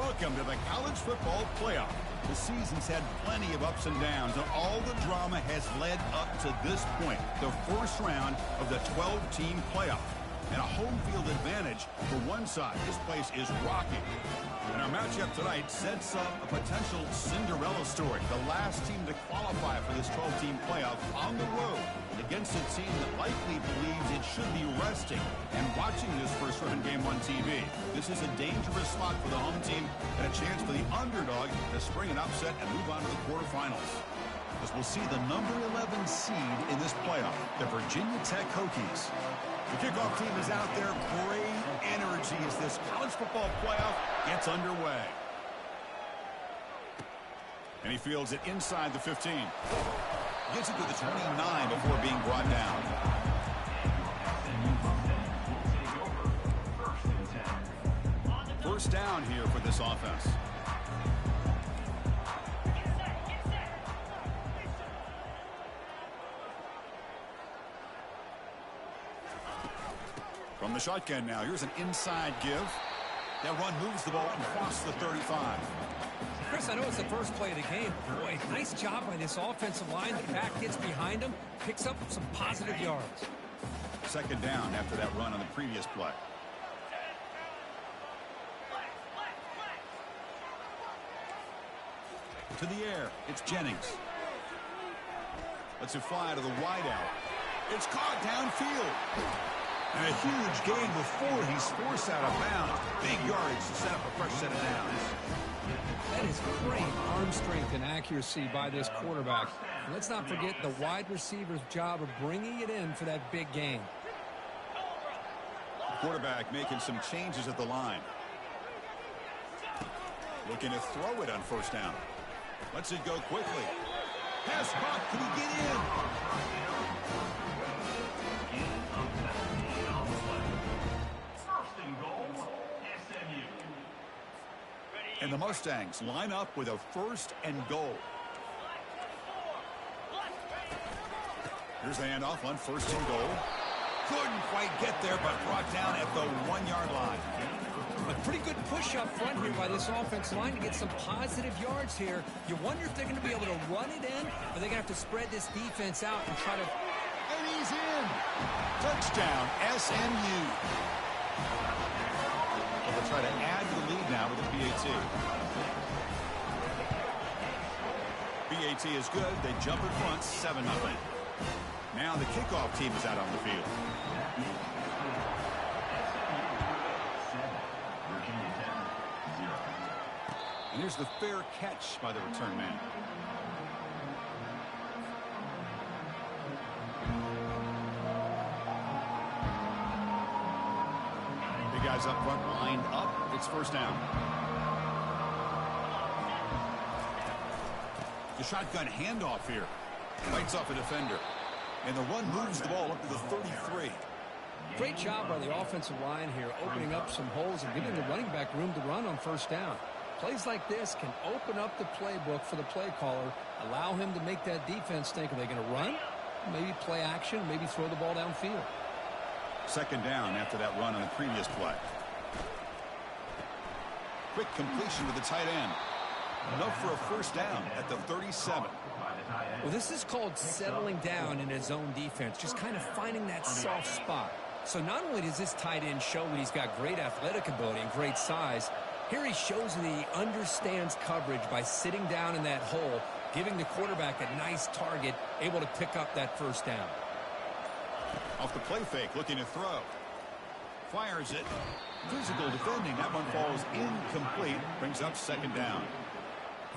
Welcome to the college football playoff. The season's had plenty of ups and downs, and all the drama has led up to this point, the first round of the 12-team playoff. And a home field advantage for one side. This place is rocking. And our matchup tonight sets up a potential Cinderella story. The last team to qualify for this 12-team playoff on the road against a team that likely believes it should be resting and watching this first-round game on TV. This is a dangerous spot for the home team and a chance for the underdog to spring an upset and move on to the quarterfinals. As we'll see the number 11 seed in this playoff, the Virginia Tech Hokies. The kickoff team is out there. Great energy as this college football playoff gets underway. And he fields it inside the 15. Gets it to the 29 before being brought down. First down here for this offense. From the shotgun now, here's an inside give. That run moves the ball across the 35. Chris, I know it's the first play of the game. Boy, nice job by this offensive line. The back gets behind him, picks up some positive yards. Second down after that run on the previous play. To the air, it's Jennings. Lets it fly to the wideout. It's caught downfield. And a huge gain before he's forced out of bounds. Big yardage to set up a fresh set of downs. That is great arm strength and accuracy by this quarterback. And let's not forget the wide receiver's job of bringing it in for that big gain. Quarterback making some changes at the line. Looking to throw it on first down. Lets it go quickly. Pass caught. Can he get in? And the Mustangs line up with a first and goal. Here's the handoff on first and goal. Couldn't quite get there, but brought down at the 1-yard line. A pretty good push up front here by this offensive line to get some positive yards here. You wonder if they're going to be able to run it in, or they're going to have to spread this defense out and try to... And he's in! Touchdown, SMU. They'll try to add to the lead now with a PAT. PAT is good. They jump in front, 7-0. Now the kickoff team is out on the field. And here's the fair catch by the return man. Guys up front lined up. It's first down. The shotgun handoff here. Fights off a defender. And the run moves the ball up to the 33. Great job by the offensive line here, opening up some holes and giving the running back room to run on first down. Plays like this can open up the playbook for the play caller, allow him to make that defense think, are they going to run? Maybe play action, maybe throw the ball downfield. Second down after that run on the previous play. Quick completion to the tight end. Enough for a first down at the 37. Well, this is called settling down in his own defense, just kind of finding that soft spot. So not only does this tight end show that he's got great athletic ability and great size, here he shows that he understands coverage by sitting down in that hole, giving the quarterback a nice target, able to pick up that first down. Off the play fake, looking to throw. Fires it. Physical defending. That one falls incomplete. Brings up second down.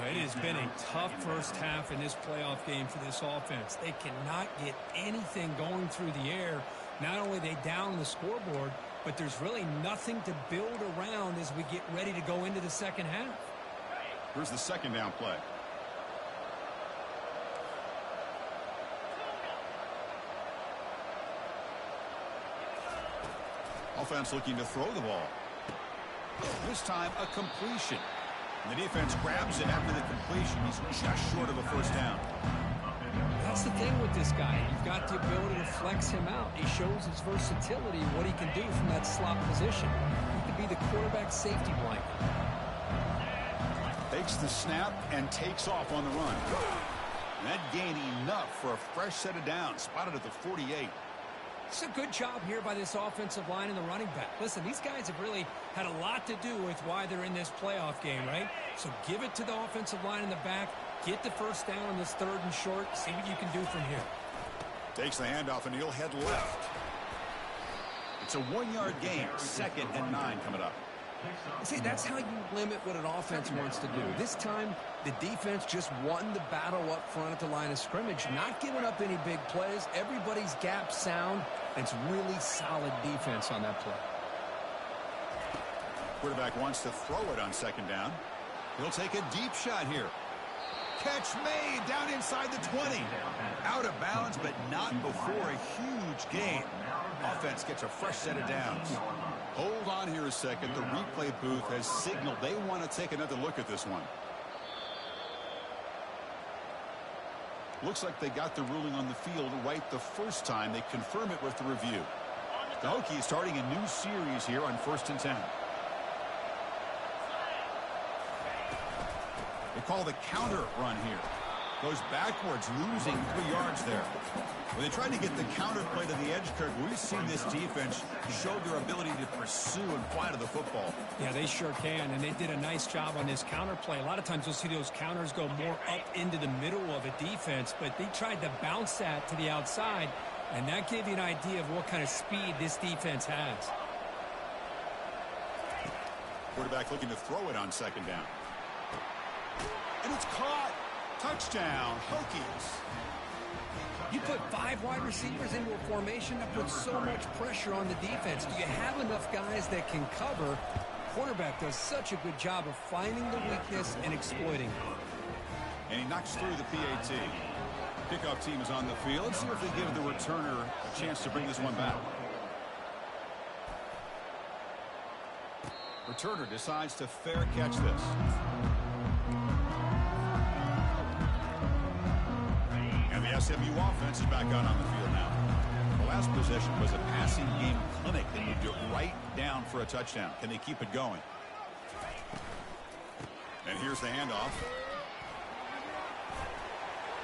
It has been a tough first half in this playoff game for this offense. They cannot get anything going through the air. Not only are they down the scoreboard, but there's really nothing to build around as we get ready to go into the second half. Here's the second down play. Offense looking to throw the ball. This time a completion. And the defense grabs it after the completion. He's just short of a first down. That's the thing with this guy. You've got the ability to flex him out. He shows his versatility, what he can do from that slot position. He could be the quarterback safety blanket. Takes the snap and takes off on the run. And that gained enough for a fresh set of downs, spotted at the 48. It's a good job here by this offensive line and the running back. Listen, these guys have really had a lot to do with why they're in this playoff game, right? So give it to the offensive line in the back. Get the first down on this 3rd and short. See what you can do from here. Takes the handoff, and he'll head left. It's a 1-yard gain. 2nd and 9 coming up. See, that's how you limit what an offense wants to do. This time, the defense just won the battle up front at the line of scrimmage, not giving up any big plays. Everybody's gap sound, and it's really solid defense on that play. Quarterback wants to throw it on 2nd down. He'll take a deep shot here. Catch made down inside the 20. Out of bounds, but not before a huge gain. Offense gets a fresh set of downs. Hold on here a second. The replay booth has signaled they want to take another look at this one. Looks like they got the ruling on the field right the first time. They confirm it with the review. The Hokies starting a new series here on 1st and 10. They call the counter run here. Goes backwards, losing 3 yards there. When they tried to get the counter play to the edge, Kirk, we've seen this defense show their ability to pursue and fly to the football. Yeah, they sure can, and they did a nice job on this counter play. A lot of times you'll see those counters go more up into the middle of a defense, but they tried to bounce that to the outside, and that gave you an idea of what kind of speed this defense has. Quarterback looking to throw it on 2nd down. And it's caught. Touchdown, Hokies. You put 5 wide receivers into a formation that puts so much pressure on the defense. Do you have enough guys that can cover? Quarterback does such a good job of finding the weakness and exploiting it. And he knocks through the PAT. Kickoff team is on the field. Let's see if they give the returner a chance to bring this one back. Returner decides to fair catch this. And the SMU offense is back out on the field now. The last possession was a passing game clinic. They moved it right down for a touchdown. Can they keep it going? And here's the handoff.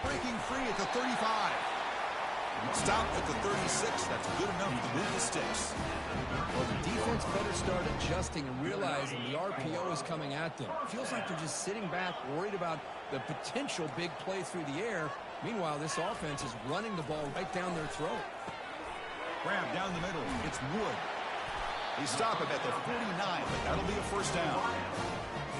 Breaking free at the 35. Stopped at the 36. That's good enough to move the sticks. Well, the defense better start adjusting and realizing the RPO is coming at them. Feels like they're just sitting back, worried about the potential big play through the air. Meanwhile, this offense is running the ball right down their throat. Grab down the middle. It's Wood. They stop him at the 49, but that'll be a first down.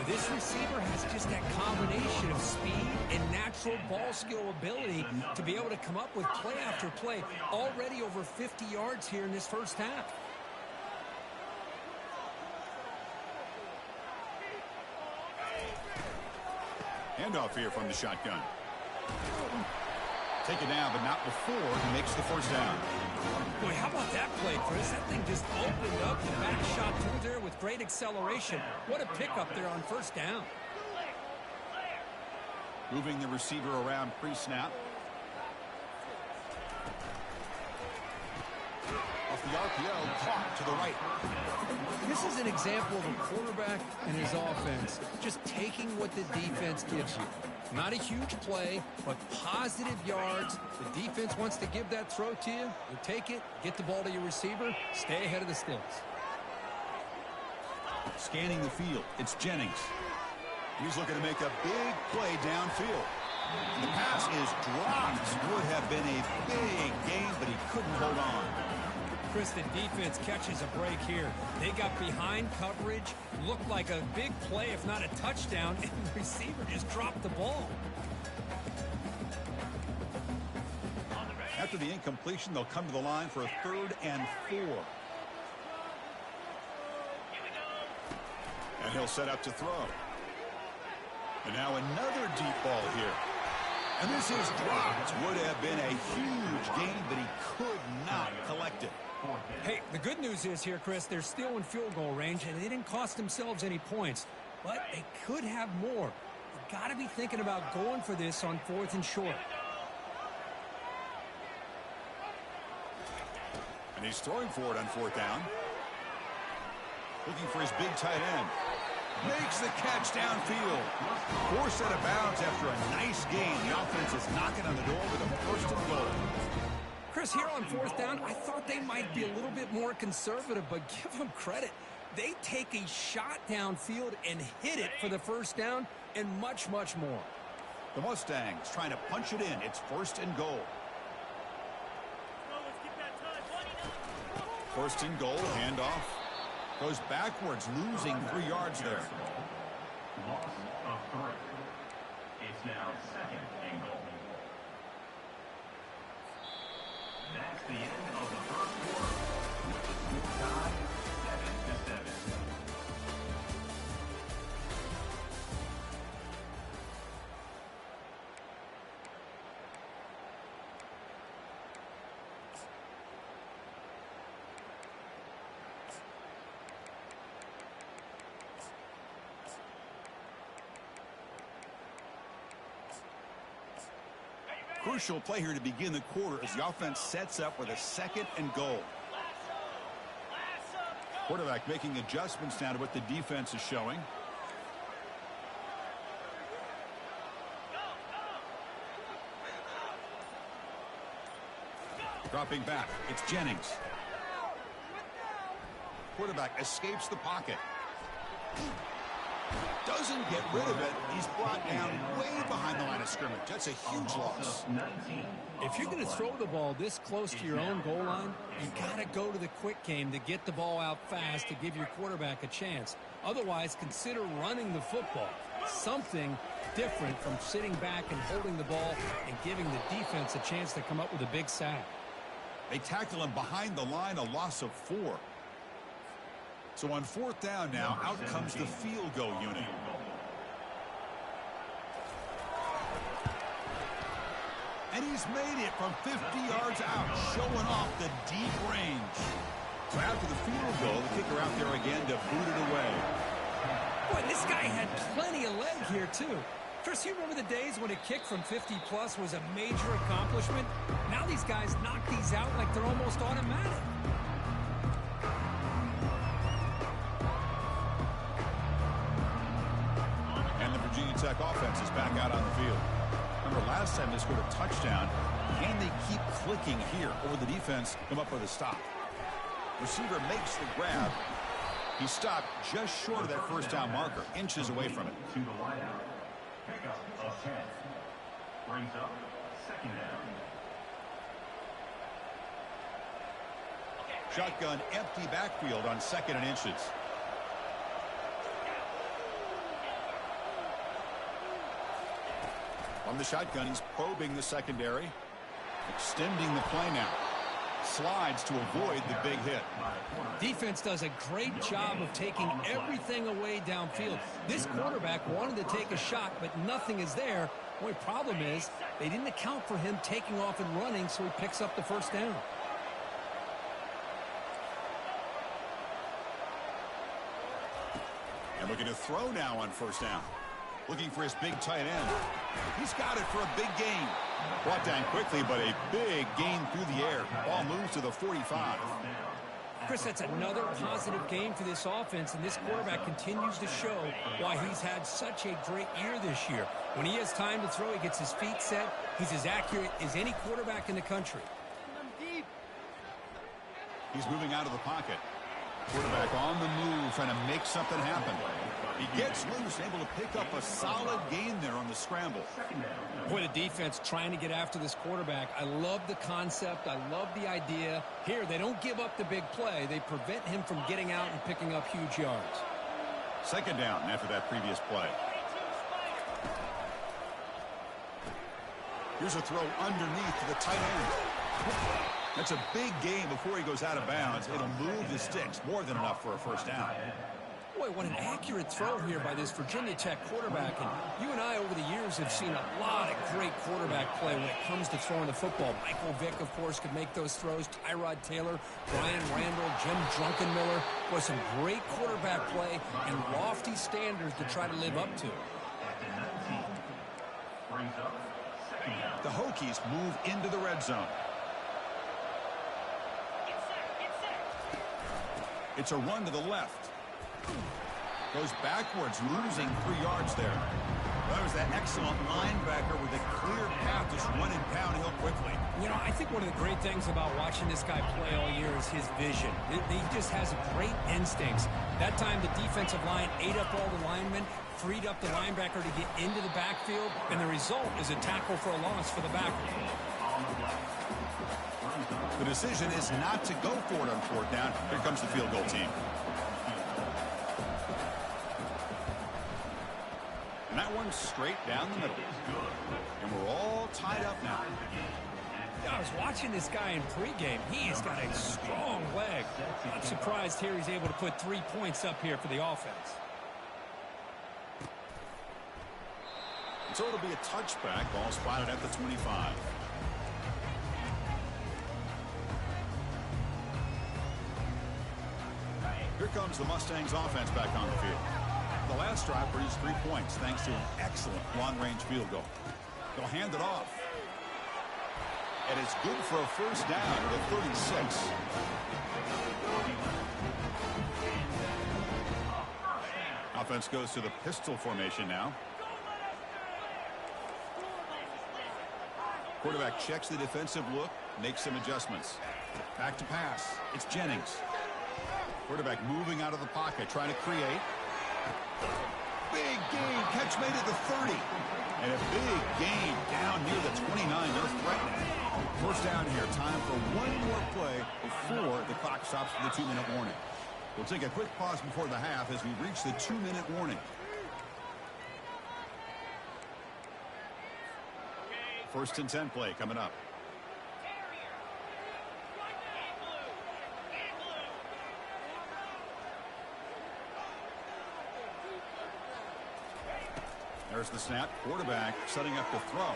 This receiver has just that combination of speed and natural ball skill ability to be able to come up with play after play. Already over 50 yards here in this first half. Handoff here from the shotgun. Take it down, but not before he makes the first down. Boy, how about that play, Chris? That thing just opened up the back shot through there with great acceleration. What a pickup there on first down. Moving the receiver around pre-snap. Off the RPO, caught to the right. This is an example of a quarterback and his offense just taking what the defense gives you. Not a huge play, but positive yards. The defense wants to give that throw to you. You take it, get the ball to your receiver, stay ahead of the sticks. Scanning the field, it's Jennings. He's looking to make a big play downfield. The pass is dropped. Would have been a big gain, but he couldn't hold on. Chris, the defense catches a break here. They got behind coverage, looked like a big play, if not a touchdown, and the receiver just dropped the ball. After the incompletion, they'll come to the line for a 3rd and 4. And he'll set up to throw. And now another deep ball here. And this is dropped. Would have been a huge gain, but he could not collect it. Hey, the good news is here, Chris, they're still in field goal range, and they didn't cost themselves any points. But they could have more. You've got to be thinking about going for this on 4th and short. And he's throwing for it on 4th down. Looking for his big tight end. Makes the catch downfield. Forced out of bounds after a nice gain. The offense is knocking on the door with a first and goal. Chris, here on fourth down, I thought they might be a little bit more conservative, but give them credit. They take a shot downfield and hit it for the first down and much, much more. The Mustangs trying to punch it in. It's first and goal. First and goal, handoff. Goes backwards, losing 3 yards there. Loss of 3. It's now second and goal. That's the end of the first quarter. Tie 7-7. Crucial play here to begin the quarter as the offense sets up with a second and goal. Quarterback making adjustments now to what the defense is showing. Dropping back, it's Jennings. Quarterback escapes the pocket. Doesn't get rid of it. He's brought down way behind the line of scrimmage. That's a huge loss. If you're going to throw the ball this close to your own goal line, you got to go to the quick game to get the ball out fast to give your quarterback a chance. Otherwise, consider running the football. Something different from sitting back and holding the ball and giving the defense a chance to come up with a big sack. They tackle him behind the line, a loss of 4. So on fourth down now, out comes the field goal unit. And he's made it from 50 yards out, showing off the deep range. So after the field goal, the kicker out there again to boot it away. Boy, this guy had plenty of leg here, too. Chris, you remember the days when a kick from 50-plus was a major accomplishment? Now these guys knock these out like they're almost automatic. Virginia Tech offense is back out on the field. Remember last time they scored a touchdown. Can they keep clicking here? Or will the defense come up with a stop? Receiver makes the grab. He stopped just short of that first down marker, inches away from it. To the wideout. Pickup of 10. Brings up second down. Shotgun empty backfield on second and inches. On the shotgun, he's probing the secondary, extending the play now. Slides to avoid the big hit. Defense does a great job of taking everything away downfield. This quarterback wanted to take a shot, but nothing is there. The only problem is they didn't account for him taking off and running, so he picks up the first down. And looking to throw now on first down. Looking for his big tight end. He's got it for a big gain. Brought down quickly, but a big gain through the air. Ball moves to the 45. Chris, that's another positive game for this offense, and this quarterback continues to show why he's had such a great year this year. When he has time to throw, he gets his feet set. He's as accurate as any quarterback in the country. He's moving out of the pocket. Quarterback on the move, trying to make something happen. He gets loose, able to pick up a solid gain there on the scramble. Boy, the defense trying to get after this quarterback. I love the concept. I love the idea. Here, they don't give up the big play. They prevent him from getting out and picking up huge yards. Second down after that previous play. Here's a throw underneath to the tight end. That's a big gain before he goes out of bounds. It'll move the sticks, more than enough for a first down. Boy, what an accurate throw here by this Virginia Tech quarterback. And you and I, over the years, have seen a lot of great quarterback play when it comes to throwing the football. Michael Vick, of course, could make those throws. Tyrod Taylor, Brian Randall, Jim Drunkenmiller. Boy, some great quarterback play and lofty standards to try to live up to. The Hokies move into the red zone. It's a run to the left. Goes backwards, losing 3 yards there. That was that excellent linebacker with a clear path, just running downhill quickly. You know, I think one of the great things about watching this guy play all year is his vision. He just has great instincts. That time the defensive line ate up all the linemen, freed up the linebacker to get into the backfield, and the result is a tackle for a loss for the backer. The decision is not to go for it on 4th down. Here comes the field goal team. And that one's straight down the middle. And we're all tied up now. I was watching this guy in pregame. He has got a strong leg. I'm surprised here he's able to put 3 points up here for the offense. So it'll be a touchback. Ball spotted at the 25. Here comes the Mustangs offense back on the field. The last drive produced 3 points thanks to an excellent long-range field goal. They'll hand it off. And it's good for a first down to the 36. Offense goes to the pistol formation now. Quarterback checks the defensive look, makes some adjustments. Back to pass. It's Jennings. Quarterback moving out of the pocket, trying to create. Big gain, catch made at the 30. And a big gain down near the 29. They're threatening. First down here, time for one more play before the clock stops for the 2-minute warning. We'll take a quick pause before the half as we reach the 2-minute warning. First and 10 play coming up. There's the snap. Quarterback setting up to throw.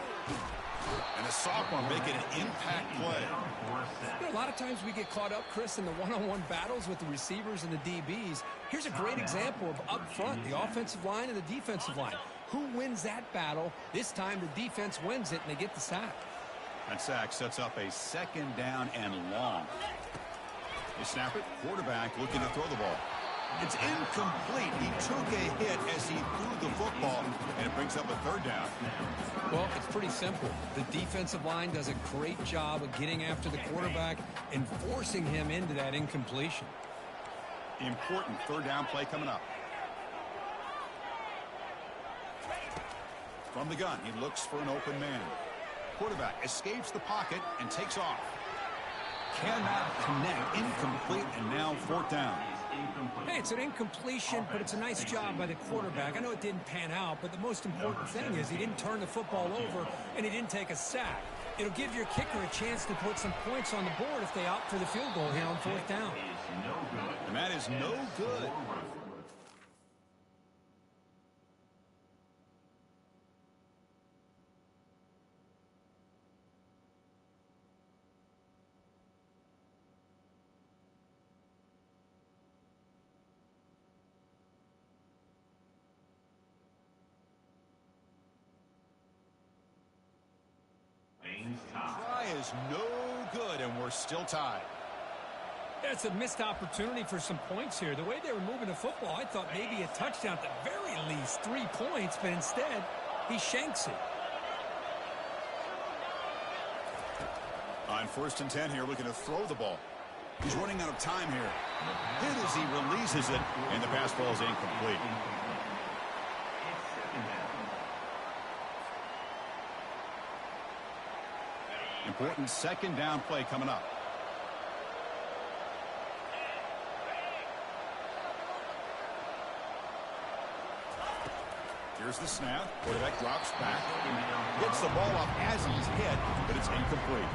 And the sophomore making an impact play. You know, a lot of times we get caught up, Chris, in the one-on-one battles with the receivers and the DBs. Here's a great example of up front, the offensive line and the defensive line. Who wins that battle? This time the defense wins it, and they get the sack. That sack sets up a 2nd down and long. They snap it. Quarterback looking to throw the ball. It's incomplete. He took a hit as he threw the football, and it brings up a 3rd down. Well, it's pretty simple. The defensive line does a great job of getting after the quarterback and forcing him into that incompletion. Important 3rd down play coming up. From the gun, he looks for an open man. Quarterback escapes the pocket and takes off. Cannot connect. Incomplete, and now 4th down. Hey, it's an incompletion, but it's a nice job by the quarterback. I know it didn't pan out, but the most important thing is he didn't turn the football over, and he didn't take a sack. It'll give your kicker a chance to put some points on the board if they opt for the field goal here on 4th down. And that is no good. Try is no good, and we're still tied. It's a missed opportunity for some points here. The way they were moving the football, I thought maybe a touchdown at the very least, 3 points, but instead, he shanks it. On 1st and 10 here, looking to throw the ball. He's running out of time here. Hit as he releases it, and the pass ball is incomplete. Important 2nd down play coming up. Here's the snap. Quarterback drops back. Gets the ball up as he's hit, but it's incomplete.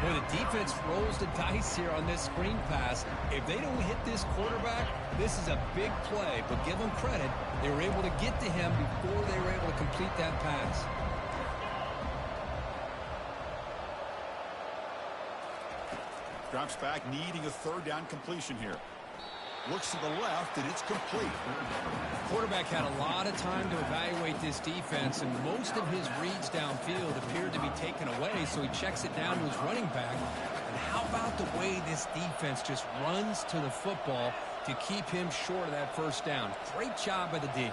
Boy, the defense rolls the dice here on this screen pass. If they don't hit this quarterback, this is a big play. But give them credit. They were able to get to him before they were able to complete that pass. Drops back, needing a 3rd down completion here. Looks to the left, and it's complete. Quarterback had a lot of time to evaluate this defense, and most of his reads downfield appeared to be taken away, so he checks it down to his running back. And how about the way this defense just runs to the football to keep him short of that first down. Great job by the D.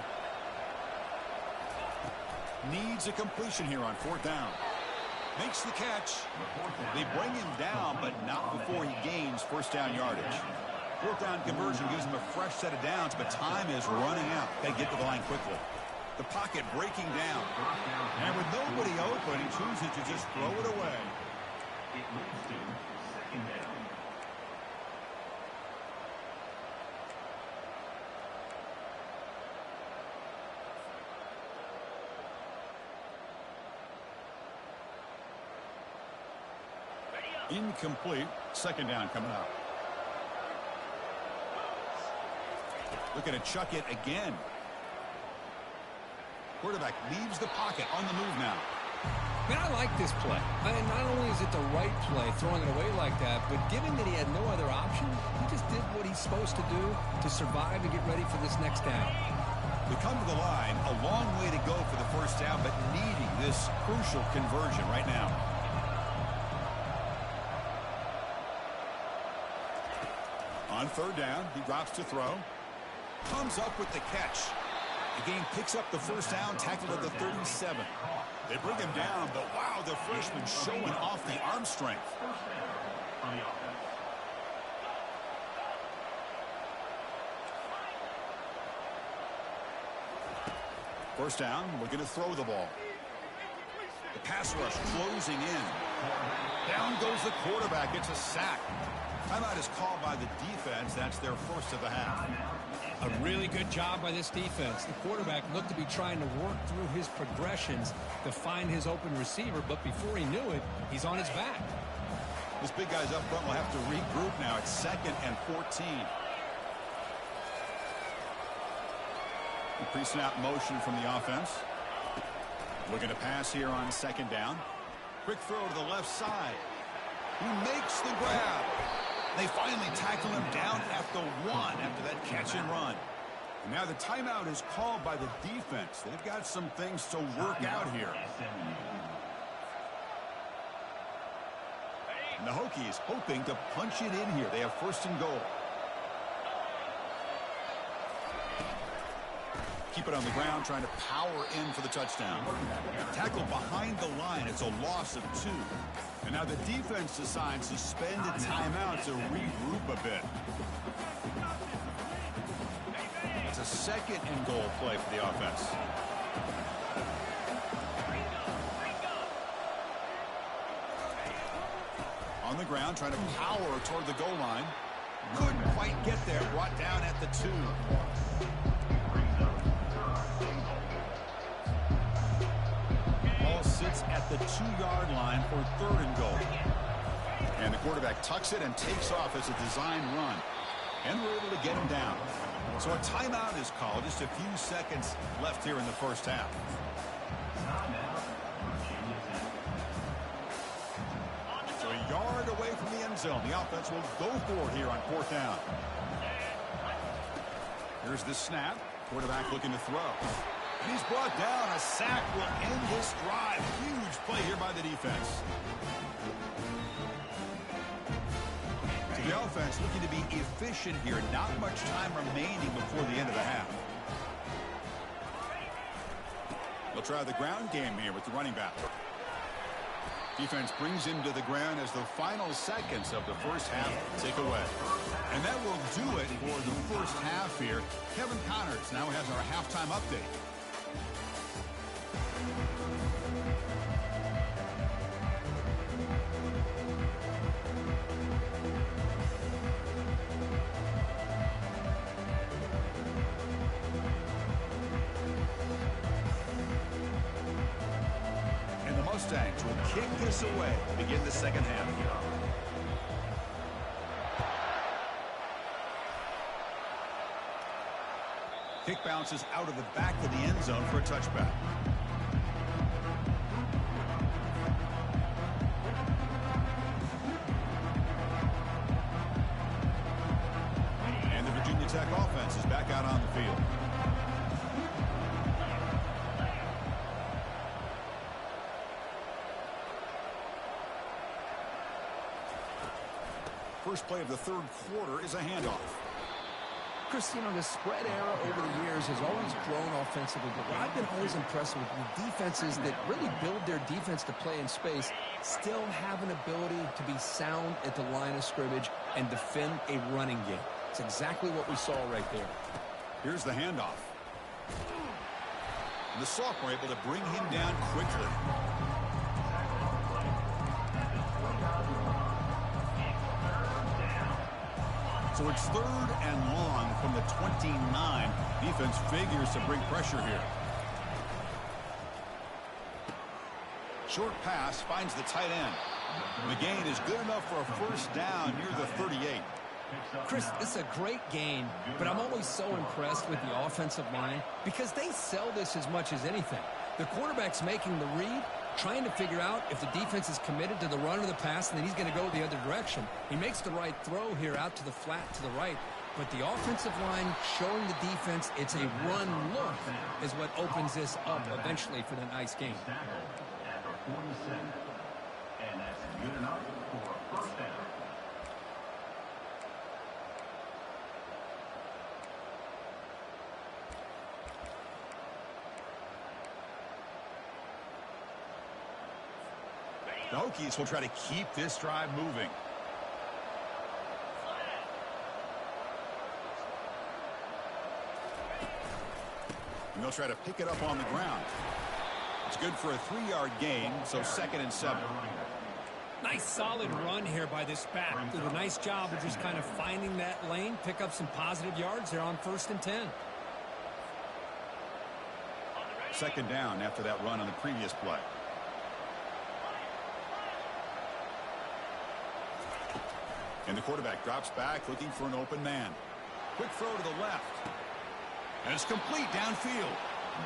Needs a completion here on 4th down. Makes the catch. They bring him down, but not before he gains first down yardage. 4th down conversion gives him a fresh set of downs, but time is running out. Got to get to the line quickly. The pocket breaking down. And with nobody open, he chooses to just throw it away. It leads to 2nd down. Incomplete. 2nd down coming up. Looking to chuck it again. Quarterback leaves the pocket on the move now. Man, I like this play. Not only is it the right play, throwing it away like that, but given that he had no other option, he just did what he's supposed to do to survive and get ready for this next down. They come to the line, a long way to go for the first down, but needing this crucial conversion right now. On 3rd down, he drops to throw. Comes up with the catch. The game picks up the first down, tackled at the 37. They bring him down, but wow, the freshman showing off the arm strength. On the offense. First down, looking to throw the ball. The pass rush closing in. Down goes the quarterback. It's a sack. Timeout is called by the defense. That's their first of the half. A really good job by this defense. The quarterback looked to be trying to work through his progressions to find his open receiver, but before he knew it, he's on his back. This big guy's up front will have to regroup now. It's 2nd and 14. The pre-snap motion from the offense. Looking to pass here on 2nd down. Quick throw to the left side. He makes the grab. They finally tackle him down at the 1 after that catch and run. And now the timeout is called by the defense. They've got some things to work out here. And the Hokies hoping to punch it in here. They have 1st and goal. Keep it on the ground, trying to power in for the touchdown. Tackle behind the line. It's a loss of 2. And now the defense decides to spend a timeout to regroup a bit. It's a 2nd and goal play for the offense. On the ground, trying to power toward the goal line. Couldn't quite get there. Brought down at the 2. Ball sits at the 2-yard line for 3rd and goal. And the quarterback tucks it and takes off as a design run. And we're able to get him down. So a timeout is called. Just a few seconds left here in the first half. So a yard away from the end zone. The offense will go for it here on 4th down. Here's the snap. Quarterback looking to throw. And he's brought down. A sack will end this drive. Huge play here by the defense. So the offense looking to be efficient here. Not much time remaining before the end of the half. They'll try the ground game here with the running back. Defense brings him to the ground as the final seconds of the first half tick away. And that will do it for the first half here. Kevin Connors now has our halftime update. And the Mustangs will kick this away to begin the second half. Kick bounces out of the back of the end zone for a touchback. And the Virginia Tech offense is back out on the field. First play of the third quarter is a handoff. Chris, you know, the spread era over the years has always grown offensively, but what I've been always impressed with defenses that really build their defense to play in space still have an ability to be sound at the line of scrimmage and defend a running game. It's exactly what we saw right there. Here's the handoff. The sophomore able to bring him down quickly. So it's 3rd and long from the 29. Defense figures to bring pressure here. Short pass finds the tight end. The gain is good enough for a first down near the 38. Chris, this is a great game, but I'm always so impressed with the offensive line because they sell this as much as anything. The quarterback's making the read, trying to figure out if the defense is committed to the run or the pass, and then he's going to go the other direction. He makes the right throw here out to the flat to the right, but the offensive line showing the defense it's a run look is what opens this up eventually for the nice game. After 47, and that's good enough for a first down. The Hokies will try to keep this drive moving. And they'll try to pick it up on the ground. It's good for a 3-yard gain, so 2nd and 7. Nice solid run here by this back. Did a nice job of just kind of finding that lane, pick up some positive yards there on 1st and 10. 2nd down after that run on the previous play. And the quarterback drops back looking for an open man. Quick throw to the left. And it's complete downfield.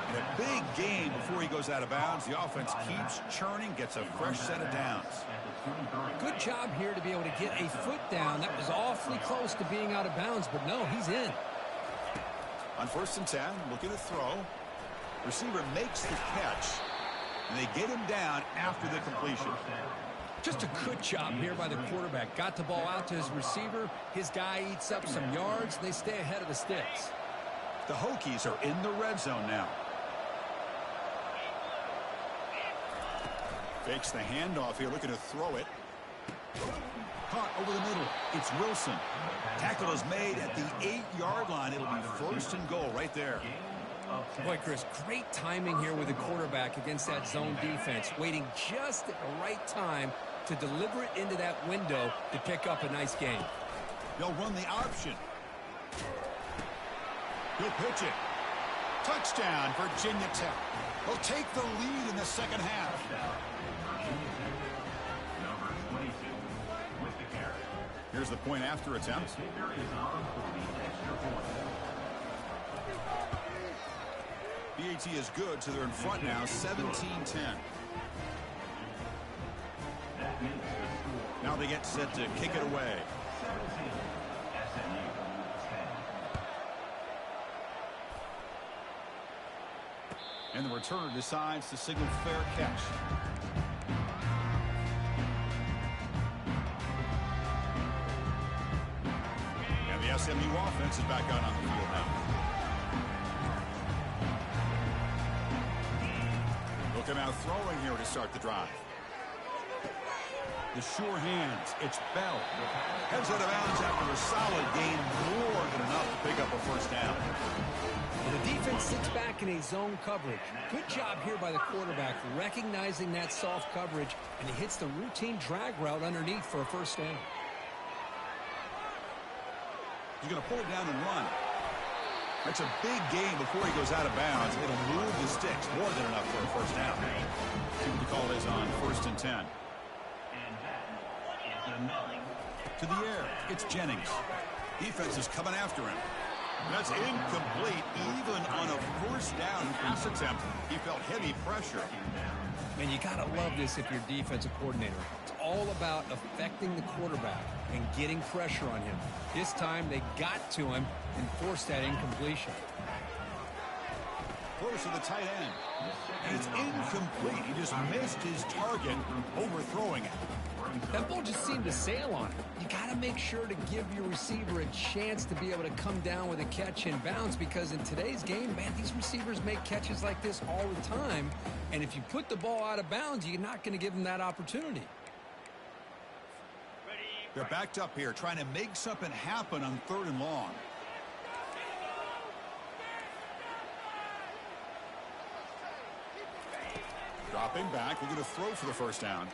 And a big gain before he goes out of bounds. The offense keeps churning, gets a fresh set of downs. Good job here to be able to get a foot down. That was awfully close to being out of bounds, but no, he's in. On 1st and 10, looking to throw. Receiver makes the catch. And they get him down after the completion. Just a good job here by the quarterback. Got the ball out to his receiver. His guy eats up some yards. They stay ahead of the sticks. The Hokies are in the red zone now. Fakes the handoff here, looking to throw it. Caught over the middle. It's Wilson. Tackle is made at the 8-yard line. It'll be 1st and goal right there. Boy, Chris, great timing here with the quarterback against that zone defense, waiting just at the right time to deliver it into that window to pick up a nice gain. They'll run the option. He'll pitch it. Touchdown, Virginia Tech. They'll take the lead in the 2nd half. Number 22 with the carry. Here's the point after attempt. Kicker is on for the extra point. BAT is good, so they're in front now, 17-10. Now they get set to kick it away. 17, SMU 10. And the returner decides to signal fair catch. And the SMU offense is back out on the field now. They'll come out throwing here to start the drive. The sure hands. It's Bell. Heads out of bounds after a solid gain, more than enough to pick up a first down. And the defense sits back in a zone coverage. Good job here by the quarterback recognizing that soft coverage, and he hits the routine drag route underneath for a first down. He's going to pull it down and run. That's a big gain before he goes out of bounds. It'll move the sticks, more than enough for a first down. See what the call is on 1st and 10. To the air, it's Jennings. Defense is coming after him. That's incomplete. Even on a first down pass attempt, he felt heavy pressure. Man, you got to love this if you're defensive coordinator. It's all about affecting the quarterback and getting pressure on him. This time they got to him and forced that incompletion. Close to the tight end. And it's incomplete. He just missed his target, overthrowing it. That ball just seemed to sail on it. You got to make sure to give your receiver a chance to be able to come down with a catch and bounce, because in today's game, man, these receivers make catches like this all the time. And if you put the ball out of bounds, you're not going to give them that opportunity. They're backed up here, trying to make something happen on 3rd and long. Dropping back, we're going to throw for the first down.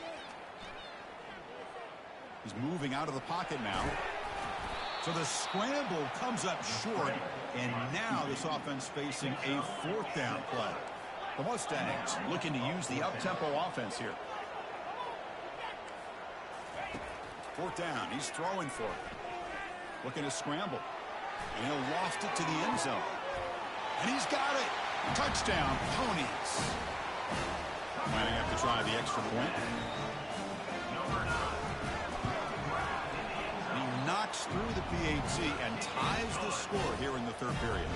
He's moving out of the pocket now. So the scramble comes up short, and now this offense facing a 4th down play. The Mustangs looking to use the up-tempo offense here. 4th down, he's throwing for it. Looking to scramble. And he'll loft it to the end zone. And he's got it. Touchdown, Ponies. Might have to try the extra point. He knocks through the PAT and ties the score here in the 3rd period.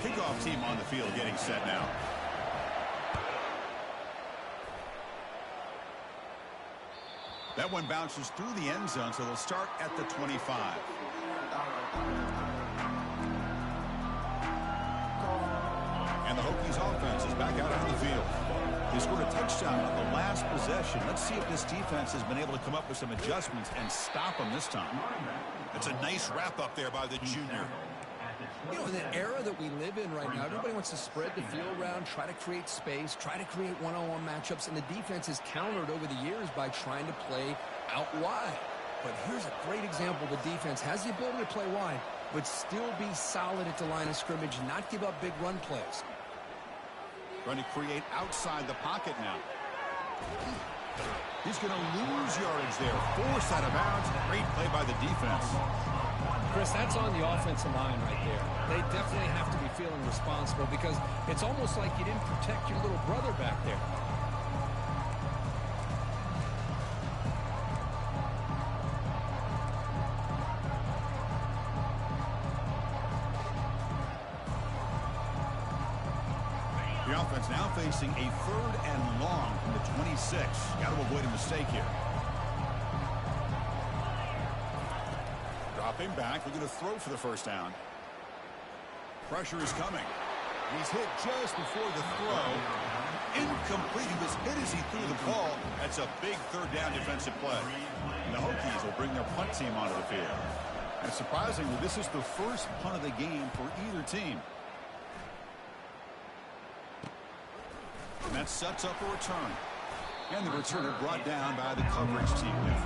Kickoff team on the field getting set now. That one bounces through the end zone, so they'll start at the 25. And the Hokies offense is back out on the field. They scored a touchdown on the last possession. Let's see if this defense has been able to come up with some adjustments and stop them this time. It's a nice wrap-up there by the junior. You know, in the era that we live in right now, everybody wants to spread the field around, try to create space, try to create one-on-one matchups, and the defense has countered over the years by trying to play out wide. But here's a great example. The defense has the ability to play wide, but still be solid at the line of scrimmage, not give up big run plays. Trying to create outside the pocket now. He's going to lose yardage there. Forced out of bounds. Great play by the defense. Chris, that's on the offensive line right there. They definitely have to be feeling responsible, because it's almost like you didn't protect your little brother back there. The offense now facing a 3rd and long from the 26. Got to avoid a mistake here. Dropping back. We're going to throw for the first down. Pressure is coming. He's hit just before the throw. Incomplete. He was hit as he threw the ball. That's a big 3rd down defensive play. And the Hokies will bring their punt team onto the field. And surprisingly, this is the first punt of the game for either team. And that sets up a return. And the returner brought down by the coverage team now.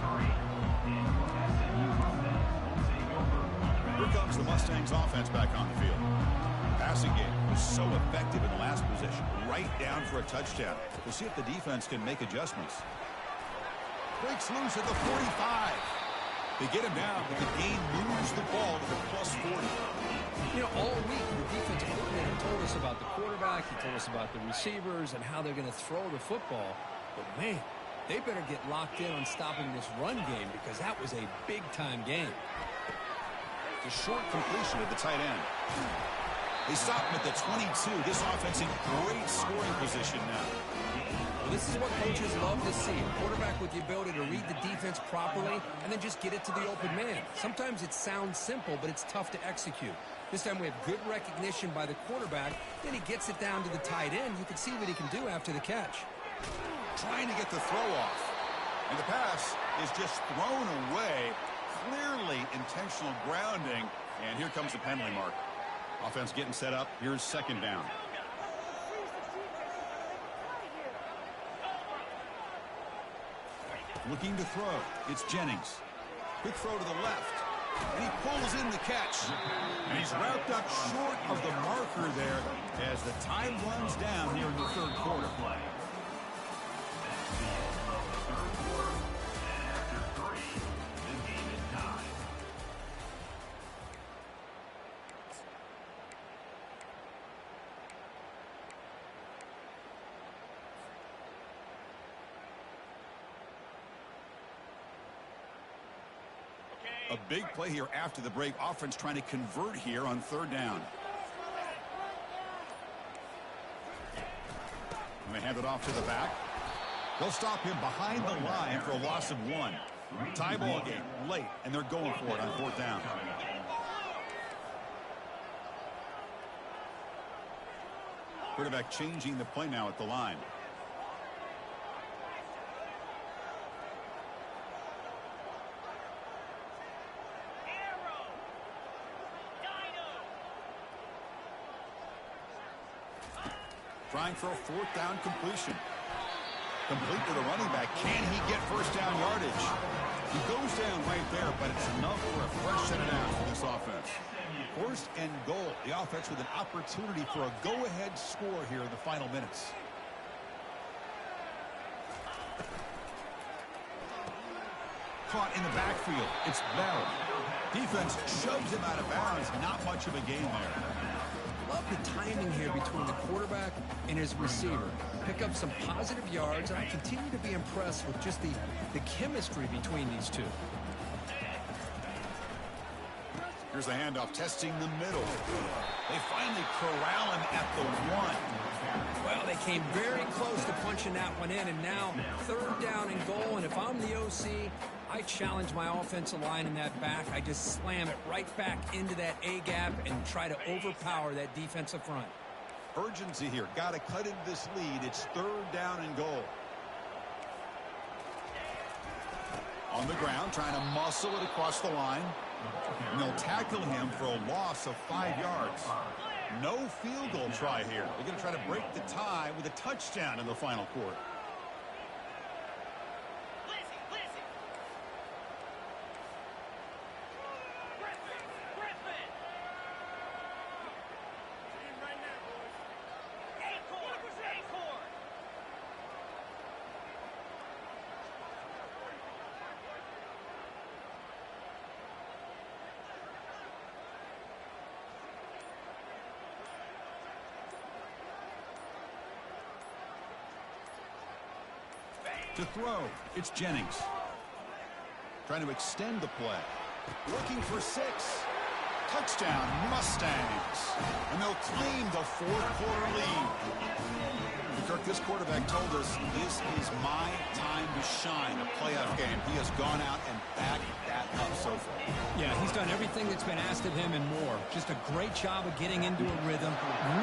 Here comes the Mustangs offense back on the field. Passing game was so effective in the last possession. Right down for a touchdown. We'll see if the defense can make adjustments. Breaks loose at the 45. They get him down, but the game moves the ball to the +40. You know, all week the defensive coordinator told us about the quarterback, he told us about the receivers and how they're going to throw the football. But man, they better get locked in on stopping this run game, because that was a big-time game. The short completion at the tight end. They stop him at the 22. This offense in great scoring position now. Well, this is what coaches love to see. A quarterback with the ability to read the defense properly and then just get it to the open man. Sometimes it sounds simple, but it's tough to execute. This time we have good recognition by the quarterback. Then he gets it down to the tight end. You can see what he can do after the catch. Trying to get the throw off. And the pass is just thrown away. Clearly intentional grounding. And here comes the penalty mark. Offense getting set up. Here's 2nd down. Looking to throw. It's Jennings. Quick throw to the left. And he pulls in the catch. And he's wrapped up short of the marker there as the time runs down here in the 3rd quarter. A big play here after the break. Offense trying to convert here on 3rd down. And they hand it off to the back. They'll stop him behind the line for a loss of 1. Tie ball game late, and they're going for it on 4th down. Quarterback changing the play now at the line. Trying for a 4th down completion. Complete to the running back. Can he get first down yardage? He goes down right there, but it's enough for a fresh set of downs for this offense. 1st and goal. The offense with an opportunity for a go-ahead score here in the final minutes. Caught in the backfield. It's Bell. Defense shoves him out of bounds. Not much of a gain there. Love the timing here between the quarterback and his receiver. Pick up some positive yards, and I continue to be impressed with just the chemistry between these two. Here's the handoff, testing the middle. They finally corral him at the 1. Well, they came very close to punching that one in, and now 3rd down and goal. And if I'm the OC, I challenge my offensive line in that back. I just slam it right back into that A-gap and try to overpower that defensive front. Urgency here. Got to cut into this lead. It's 3rd down and goal. On the ground, trying to muscle it across the line. And they'll tackle him for a loss of 5 yards. No field goal try here. They're going to try to break the tie with a touchdown in the final quarter. To throw, it's Jennings. Trying to extend the play. Looking for 6. Touchdown, Mustangs. And they'll claim the 4th quarter lead. Kirk, this quarterback told us this is my time to shine, a playoff game. He has gone out and backed that up so far. Yeah, he's done everything that's been asked of him and more. Just a great job of getting into a rhythm.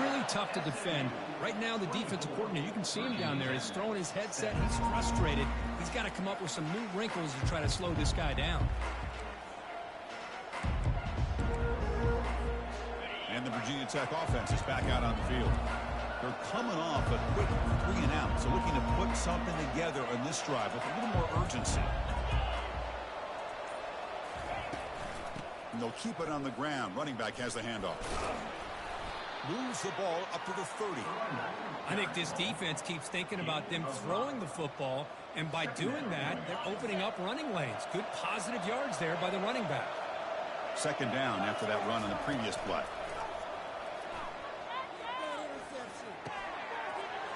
Really tough to defend. Right now, the defensive coordinator, you can see him down there. He's throwing his headset. He's frustrated. He's got to come up with some new wrinkles to try to slow this guy down. And the Virginia Tech offense is back out on the field. They're coming off a quick 3 and out, so looking to put something together on this drive with a little more urgency. And they'll keep it on the ground. Running back has the handoff. Moves the ball up to the 30. I think this defense keeps thinking about them throwing the football, and by doing that, they're opening up running lanes. Good positive yards there by the running back. 2nd down after that run on the previous play.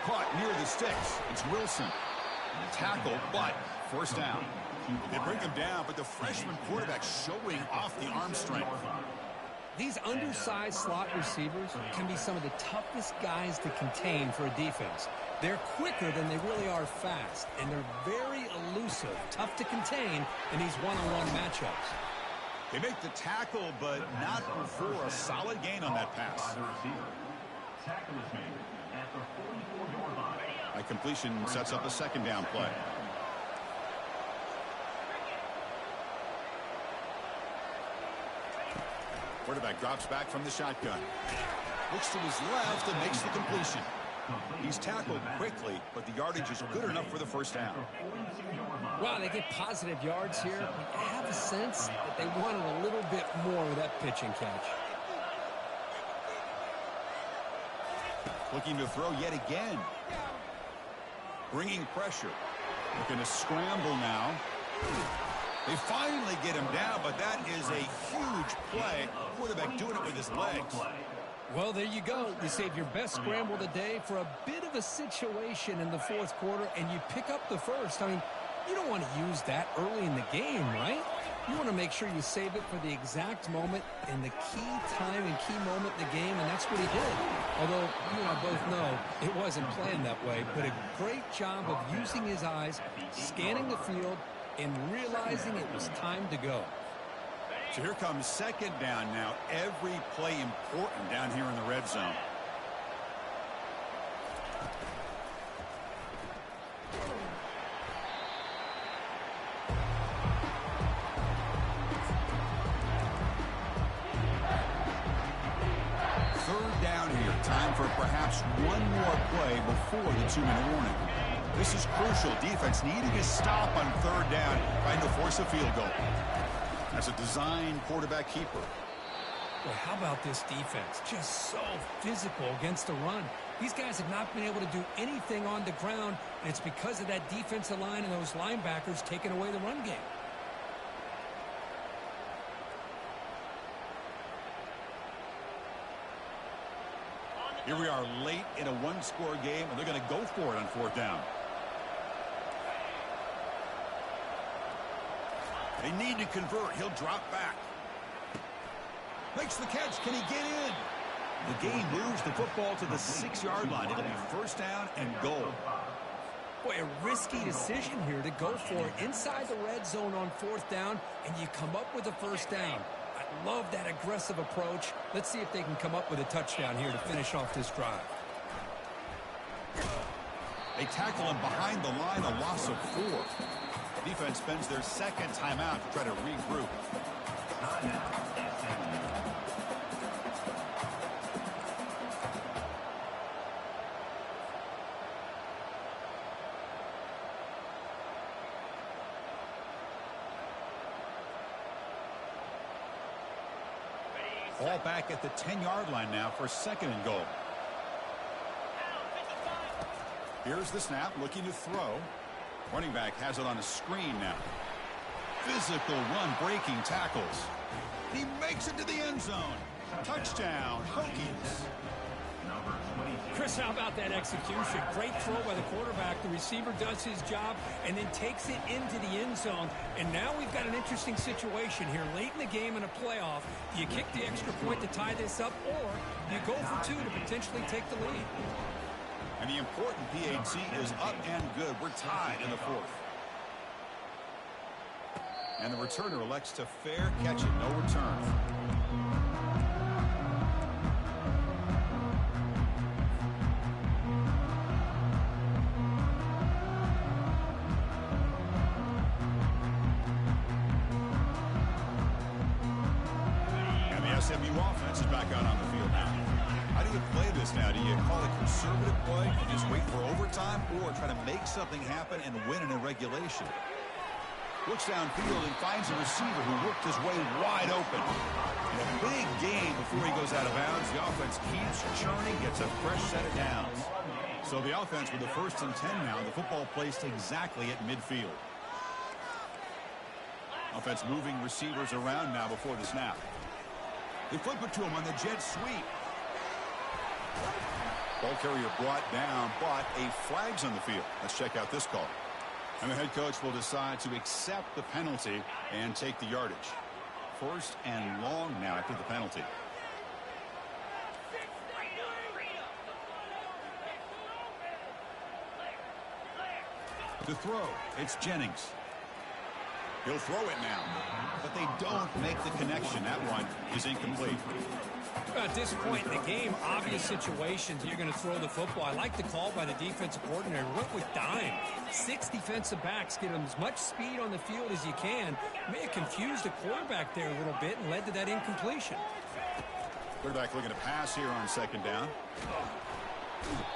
Caught near the sticks. It's Wilson. Tackle, but 1st down. They bring him down, but the freshman quarterback showing off the arm strength. These undersized slot receivers can be some of the toughest guys to contain for a defense. They're quicker than they really are fast, and they're very elusive, tough to contain in these one-on-one matchups. They make the tackle, but not before a solid gain on that pass. Tackle is made at the 44-yard line. A completion sets up a 2nd down play. Quarterback drops back from the shotgun. Looks to his left and makes the completion. He's tackled quickly, but the yardage is good enough for the 1st down. Wow, they get positive yards here. I have a sense that they wanted a little bit more with that pitch and catch. Looking to throw yet again. Bringing pressure. Looking to scramble now. They finally get him down, but that is a huge play. Quarterback doing it with his legs. Well, there you go. You save your best scramble of the day for a bit of a situation in the 4th quarter, and you pick up the 1st. I mean, you don't want to use that early in the game, right? You want to make sure you save it for the exact moment and the key time and key moment in the game, and that's what he did. Although you and I both know it wasn't planned that way, but a great job of using his eyes, scanning the field, and realizing it was time to go. So here comes second down now. Every play important down here in the red zone. Third down here. Time for perhaps one more play before the 2-minute warning. This is crucial. Defense needing a stop on third down, trying to force a field goal. That's a design quarterback keeper. Boy, how about this defense? Just so physical against the run. These guys have not been able to do anything on the ground, and it's because of that defensive line and those linebackers taking away the run game. Here we are late in a one-score game, and they're going to go for it on fourth down. They need to convert. He'll drop back. Makes the catch. Can he get in? The game moves the football to the 6-yard line. It'll be first down and goal. Boy, a risky decision here to go for it inside the red zone on fourth down, and you come up with a first down. I love that aggressive approach. Let's see if they can come up with a touchdown here to finish off this drive. They tackle him behind the line, a loss of 4. Defense spends their second timeout to try to regroup. Ball back at the 10-yard line now for second and goal. Here's the snap, looking to throw. Running back has it on a screen now. Physical run, breaking tackles. He makes it to the end zone. Touchdown, Hokies. Chris, how about that execution? Great throw by the quarterback. The receiver does his job and then takes it into the end zone. And now we've got an interesting situation here. Late in the game in a playoff, do you kick the extra point to tie this up, or do you go for 2 to potentially take the lead? And the important PAT is up and good. We're tied in the fourth. And the returner elects to fair catch it. No return. And the SMU offense is back out on the field now. How do you play this now? Do you call it conservative play and just wait for overtime, or try to make something happen and win in a regulation? Looks downfield and finds a receiver who worked his way wide open. In a big game before he goes out of bounds, the offense keeps churning, gets a fresh set of downs. So the offense with the 1st and 10 now, the football placed exactly at midfield. Offense moving receivers around now before the snap. They flip it to him on the jet sweep. Ball carrier brought down, but a flag's on the field. Let's check out this call. And the head coach will decide to accept the penalty and take the yardage. 1st and long now after the penalty. To throw, it's Jennings. He'll throw it now, but they don't make the connection. That one is incomplete. At this point in the game, obvious situations, you're going to throw the football. I like the call by the defensive coordinator. Went with dime. 6 defensive backs, get them as much speed on the field as you can. May have confused the quarterback there a little bit and led to that incompletion. Quarterback looking to pass here on second down.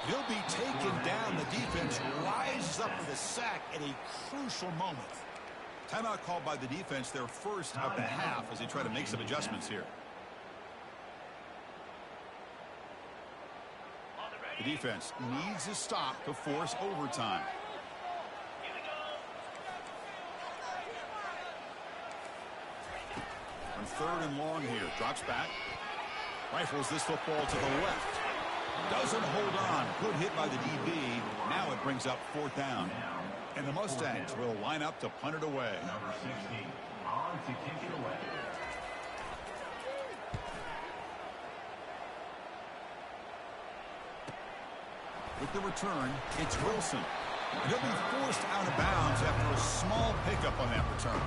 He'll be taken down. The defense rises up with a sack at a crucial moment. Timeout called by the defense, their first of the half, as they try to make some adjustments here. The defense needs a stop to force overtime. On 3rd and long here, drops back. Rifles this football to the left. Doesn't hold on. Good hit by the DB. Now it brings up 4th down. And the Mustangs will line up to punt it away. on to kick it away. With the return, it's Wilson. He'll be forced out of bounds after a small pickup on that return.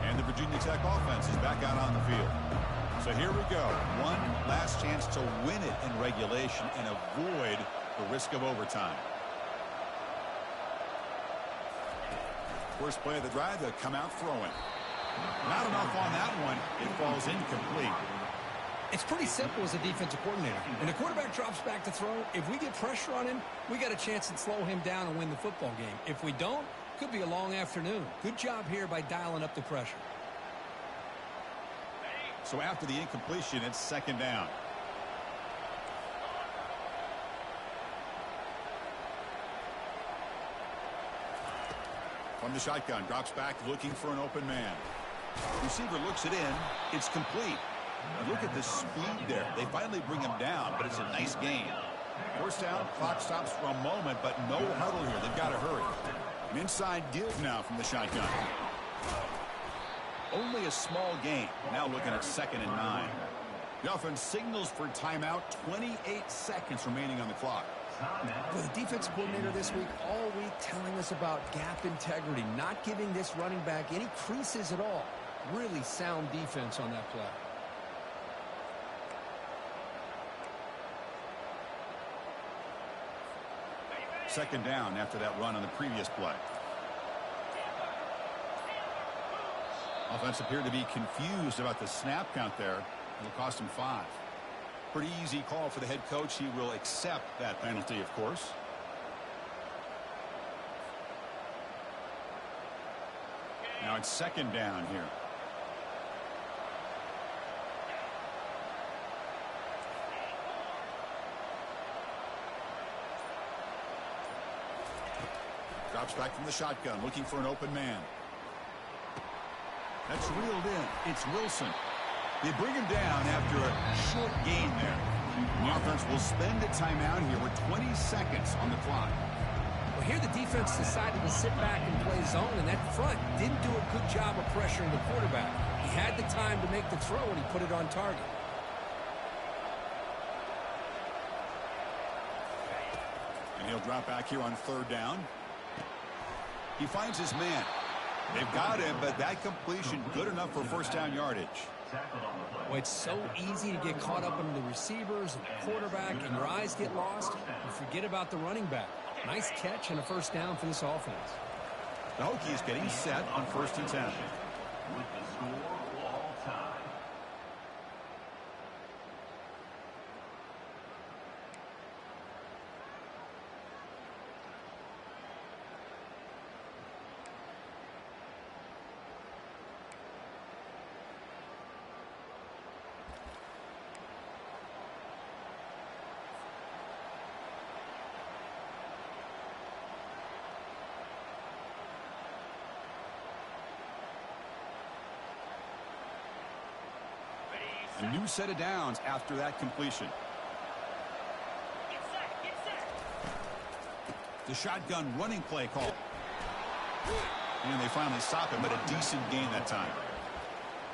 And the Virginia Tech offense is back out on the field. So here we go. One last chance to win it in regulation and avoid the risk of overtime. First play of the drive, they'll come out throwing. Not enough on that one. It falls incomplete. It's pretty simple as a defensive coordinator. When the quarterback drops back to throw, if we get pressure on him, we got a chance to slow him down and win the football game. If we don't, could be a long afternoon. Good job here by dialing up the pressure. So after the incompletion, it's second down. From the shotgun, drops back looking for an open man. Receiver looks it in. It's complete. And look at the speed there. They finally bring him down, but it's a nice gain. First down, clock stops for a moment, but no huddle here. They've got to hurry. An inside give now from the shotgun. Only a small gain. Now looking at 2nd and 9. The offense signals for timeout. 28 seconds remaining on the clock. For the defensive coordinator this week, all week telling us about gap integrity, not giving this running back any creases at all. Really sound defense on that play. Second down after that run on the previous play. Offense appeared to be confused about the snap count there. It'll cost him 5. Pretty easy call for the head coach. He will accept that penalty, of course. Now it's second down here. Drops back from the shotgun, looking for an open man. That's reeled in. It's Wilson. They bring him down after a short gain there. And the offense will spend a timeout here with 20 seconds on the clock. Well, here the defense decided to sit back and play zone, and that front didn't do a good job of pressuring the quarterback. He had the time to make the throw, and he put it on target. And he'll drop back here on third down. He finds his man. They've got him, but that completion good enough for first down yardage. Well, it's so easy to get caught up in the receivers and the quarterback, and your eyes get lost. You forget about the running back. Nice catch and a first down for this offense. The Hokies getting set on 1st and 10. With the score all time. A new set of downs after that completion. The shotgun running play call. And they finally stop him, but a decent gain that time.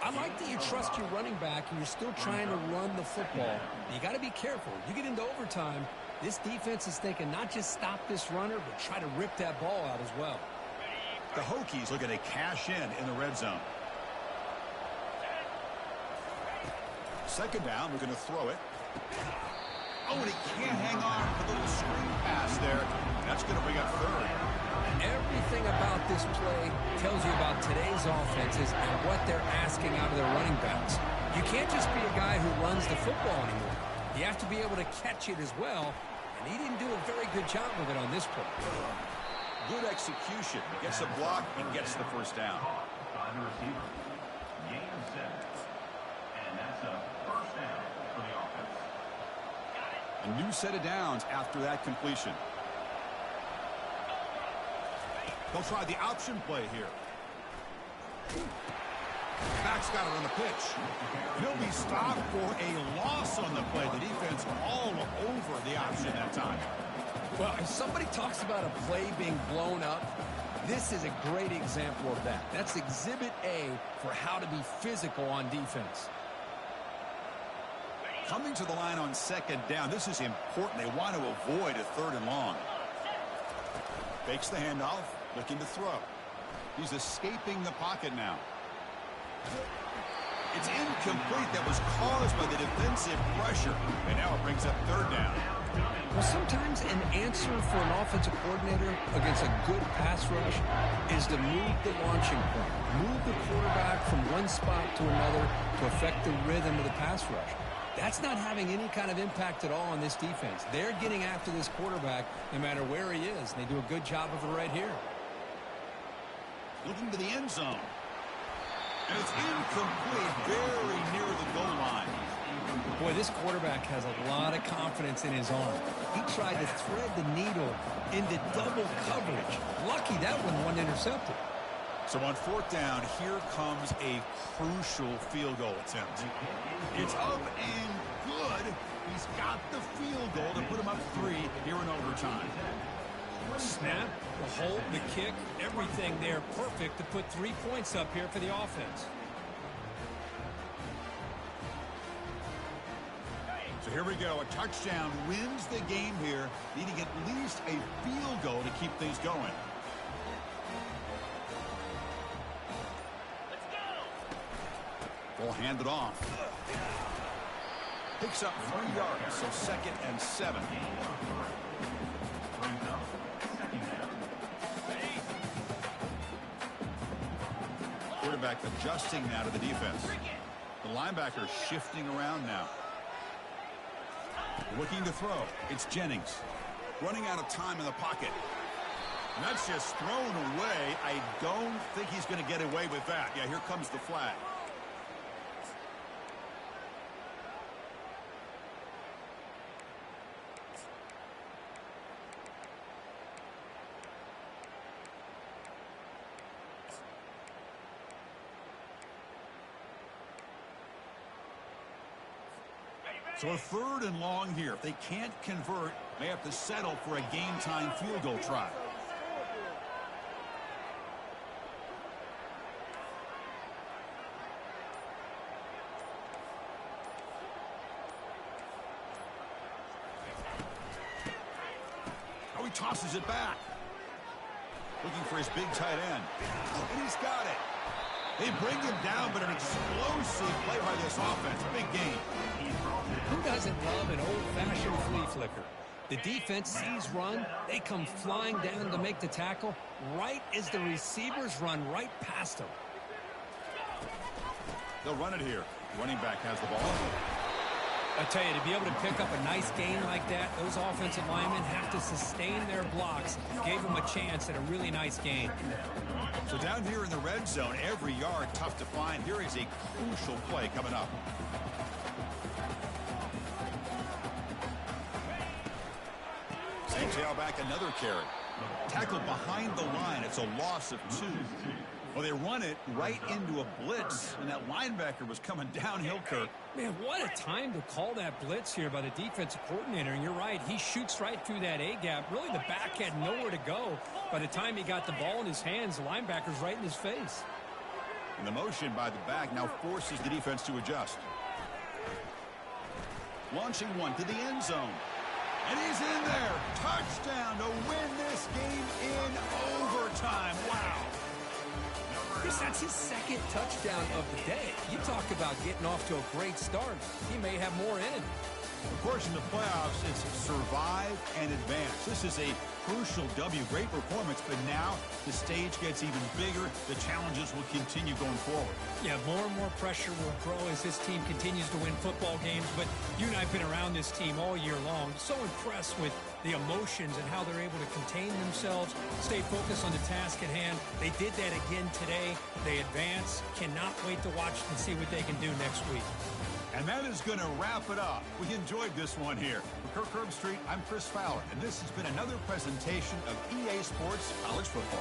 I like that you trust your running back and you're still trying to run the football. You got to be careful. You get into overtime, this defense is thinking not just stop this runner, but try to rip that ball out as well. The Hokies looking to cash in the red zone. Second down, we're going to throw it. Oh, and he can't hang on. A little screen pass there. That's going to bring up third. Everything about this play tells you about today's offenses and what they're asking out of their running backs. You can't just be a guy who runs the football anymore. You have to be able to catch it as well, and he didn't do a very good job of it on this play. Good execution. Gets a block and gets the first down. By the receiver. Gain of 7. And that's a first down for the offense. A new set of downs after that completion. They'll try the option play here. Back's got it on the pitch. He'll be stopped for a loss on the play. The defense all over the option that time. Well, if somebody talks about a play being blown up, this is a great example of that. That's exhibit A for how to be physical on defense. Coming to the line on second down, this is important. They want to avoid a 3rd and long. Fakes the handoff, looking to throw. He's escaping the pocket now. It's incomplete. That was caused by the defensive pressure. And now it brings up 3rd down. Well, sometimes an answer for an offensive coordinator against a good pass rush is to move the launching point. Move the quarterback from one spot to another to affect the rhythm of the pass rush. That's not having any kind of impact at all on this defense. They're getting after this quarterback no matter where he is, and they do a good job of it right here. Looking to the end zone. And it's incomplete, very near the goal line. Boy, this quarterback has a lot of confidence in his arm. He tried to thread the needle into double coverage. Lucky that one wasn't intercepted. So on 4th down, here comes a crucial field goal attempt. It's up and good. He's got the field goal to put him up 3 here in overtime. Snap, the hold, the kick, everything there perfect to put 3 points up here for the offense. So here we go. A touchdown wins the game here, needing at least a field goal to keep things going. Ball handed off. Picks up 3 yards, so 2nd and 7. Quarterback adjusting now to the defense. The linebacker shifting around now. Looking to throw. It's Jennings. Running out of time in the pocket. And that's just thrown away. I don't think he's going to get away with that. Yeah, here comes the flag. So a 3rd and long here. If they can't convert, they have to settle for a game-time field goal try. Oh, he tosses it back. Looking for his big tight end. And he's got it. They bring him down, but an explosive play by this offense. Big game. Who doesn't love an old-fashioned flea flicker? The defense sees run. They come flying down to make the tackle right as the receivers run right past them. They'll run it here. Running back has the ball. I tell you, to be able to pick up a nice gain like that, those offensive linemen have to sustain their blocks. Gave them a chance at a really nice gain. So down here in the red zone, every yard tough to find. Here is a crucial play coming up. Same tailback, another carry. Tackled behind the line. It's a loss of 2. Well, they run it right into a blitz, and that linebacker was coming downhill, Kirk. Man, what a time to call that blitz here by the defensive coordinator. And you're right, he shoots right through that A-gap. Really, the back had nowhere to go. By the time he got the ball in his hands, the linebacker's right in his face. And the motion by the back now forces the defense to adjust. Launching one to the end zone. And he's in there. Touchdown to win this game in overtime. Wow. Chris, that's his 2nd touchdown of the day. You talk about getting off to a great start. He may have more in him. Of course, in the playoffs, it's survive and advance. This is a crucial W. Great performance, but now the stage gets even bigger. The challenges will continue going forward. Yeah, more and more pressure will grow as this team continues to win football games. But you and I have been around this team all year long. So impressed with the emotions and how they're able to contain themselves, stay focused on the task at hand. They did that again today. They advance. Cannot wait to watch and see what they can do next week. And that is going to wrap it up. We enjoyed this one here. For Kirk Herbstreit, I'm Chris Fowler, and this has been another presentation of EA Sports College Football.